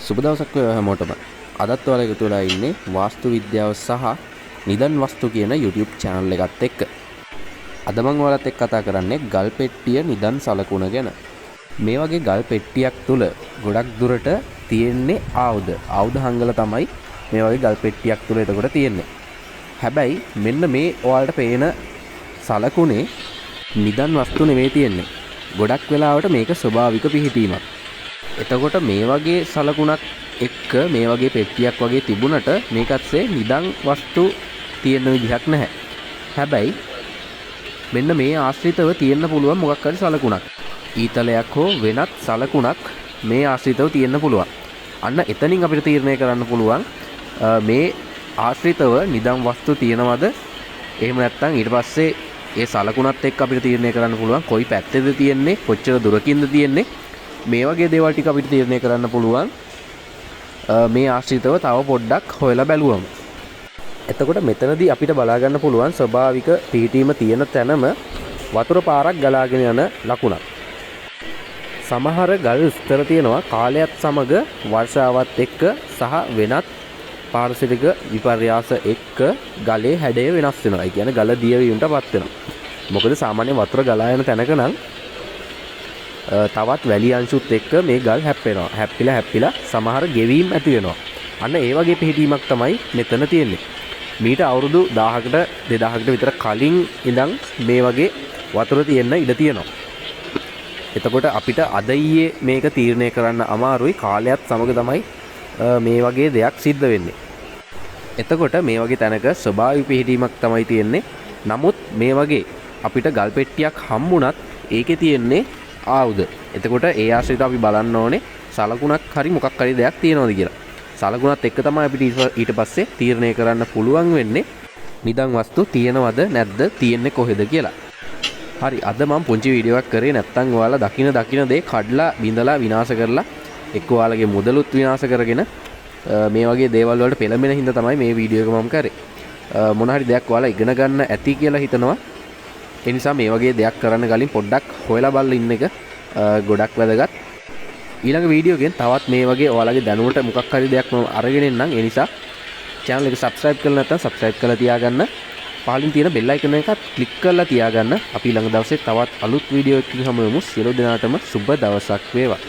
සුබ දවසක් වේවා හැමෝටම. අදත් ඔයාලා එකතු වෙලා ඉන්නේ වාස්තු විද්‍යාව සහ නිදන් වස්තු කියන YouTube channel එකත් එක්ක. අද මම ඔයාලත් එක්ක කතා කරන්නේ ගල් පෙට්ටිය නිදන් සලකුණ ගැන. මේ වගේ ගල් පෙට්ටියක් තුල ගොඩක් දුරට තියෙන්නේ ආයුධ හංගල තමයි මේ වගේ ගල් පෙට්ටියක් තුල එතකොට තියෙන්නේ. හැබැයි මෙන්න මේ ඔයාලට පේන සලකුණේ නිදන් වස්තු නෙවෙයි තියෙන්නේ. ගොඩක් වෙලාවට මේක ස්වභාවික පිහිටීමක්. එතකොට මේ වගේ සලකුණක් එක්ක මේ වගේ පෙට්ටියක් වගේ තිබුණට මේකත්සේ නිදන් වස්තු තියෙන විදිහක් නැහැ. හැබැයි මෙන්න මේ ආශ්‍රිතව තියෙන්න පුළුවන් මොකක් හරි සලකුණක්. ඊතලයක් හෝ වෙනත් සලකුණක් මේ ආශ්‍රිතව තියෙන්න පුළුවන්. අන්න එතනින් අපිට තීරණය කරන්න පුළුවන් මේ ආශ්‍රිතව නිදන් වස්තු තියෙනවද? එහෙම නැත්නම් ඊට පස්සේ ඒ සලකුණත් එක්ක අපිට තීරණය කරන්න පුළුවන් කොයි පැත්තේද තියෙන්නේ, කොච්චර දුරකින්ද තියෙන්නේ. මේ වගේ දේවල් ටික අපිට තීරණය කරන්න පුළුවන් මේ ආශ්‍රිතව තව පොඩ්ඩක් හොයලා බැලුවම. එතකොට මෙතනදී අපිට බලා ගන්න පුළුවන් ස්වභාවික පිහිටීම තියෙන තැනම වතුර පාරක් ගලාගෙන යන ලකුණක්. සමහර ගල් ස්තර තියෙනවා කාලයත් සමග වර්ෂාවත් එක්ක සහ වෙනත් පාරිසරික විපර්යාස එක්ක ගලේ හැඩය වෙනස් වෙනවා. ඒ කියන්නේ ගල දිය වීමටපත් වෙනවා. මොකද සාමාන්‍ය වතුර ගලා යන තැනක නම් තවත් වැලි අංශුත් එක්ක මේ ගල් හැප්පෙනවා. හැප්පිලා සමහර ගෙවීම් ඇති වෙනවා. අන්න ඒ වගේ පිහිටීමක් තමයි මෙතන තියෙන්නේ. මීට අවුරුදු 1000කට 2000කට විතර කලින් ඉඳන් මේ වගේ වතුර තියෙන්න ඉඩ තියෙනවා. එතකොට අපිට අද ඊයේ මේක තීරණය කරන්න අමාරුයි. කාලයත් සමග තමයි මේ වගේ දෙයක් සිද්ධ වෙන්නේ. එතකොට මේ වගේ තැනක ස්වභාවික පිහිටීමක් තමයි තියෙන්නේ. නමුත් මේ වගේ අපිට ගල් පෙට්ටියක් හම්බුණත් ඒකේ තියෙන්නේ ආයුධ. එතකොට ඒ ආශ්‍රිතව අපි බලන්න ඕනේ සලකුණක් හරි මොකක් හරි දෙයක් තියෙනවද කියලා. සලකුණත් එක්ක තමයි අපිට ඊට පස්සේ තීරණය කරන්න පුළුවන් වෙන්නේ නිදන් වස්තු තියෙනවද නැද්ද, තියෙන්නේ කොහෙද කියලා. හරි, අද මම පුංචි වීඩියෝ එකක් කරේ නැත්තම් ඔයාලා දකින දේ කඩලා බිඳලා විනාශ කරලා එක්ක ඔයාලගේ මුදලුත් විනාශ කරගෙන මේ වගේ දේවල් වලට පෙළඹෙන හින්දා තමයි මේ වීඩියෝ එක මම කරේ. මොන හරි දෙයක් ඔයාලා ඉගෙන ගන්න ඇති කියලා හිතනවා. ඒ නිසා මේ වගේ දෙයක් කරන්න කලින් පොඩ්ඩක් හොයලා බලලා ඉන්න එක ගොඩක් වැදගත්. ඊළඟ වීඩියෝ එකෙන් තවත් මේ වගේ ඔයාලගේ දැනුමට මොකක් හරි දෙයක් මම අරගෙන එන්නම්. ඒ නිසා channel එක subscribe කරලා නැත්නම් subscribe කරලා තියාගන්න. පහලින් තියෙන bell icon එකත් click කරලා තියාගන්න. අපි ඊළඟ දවසේ තවත් අලුත් වීඩියෝ එකකින් හමු වෙමු. සියලු දෙනාටම සුබ දවසක් වේවා.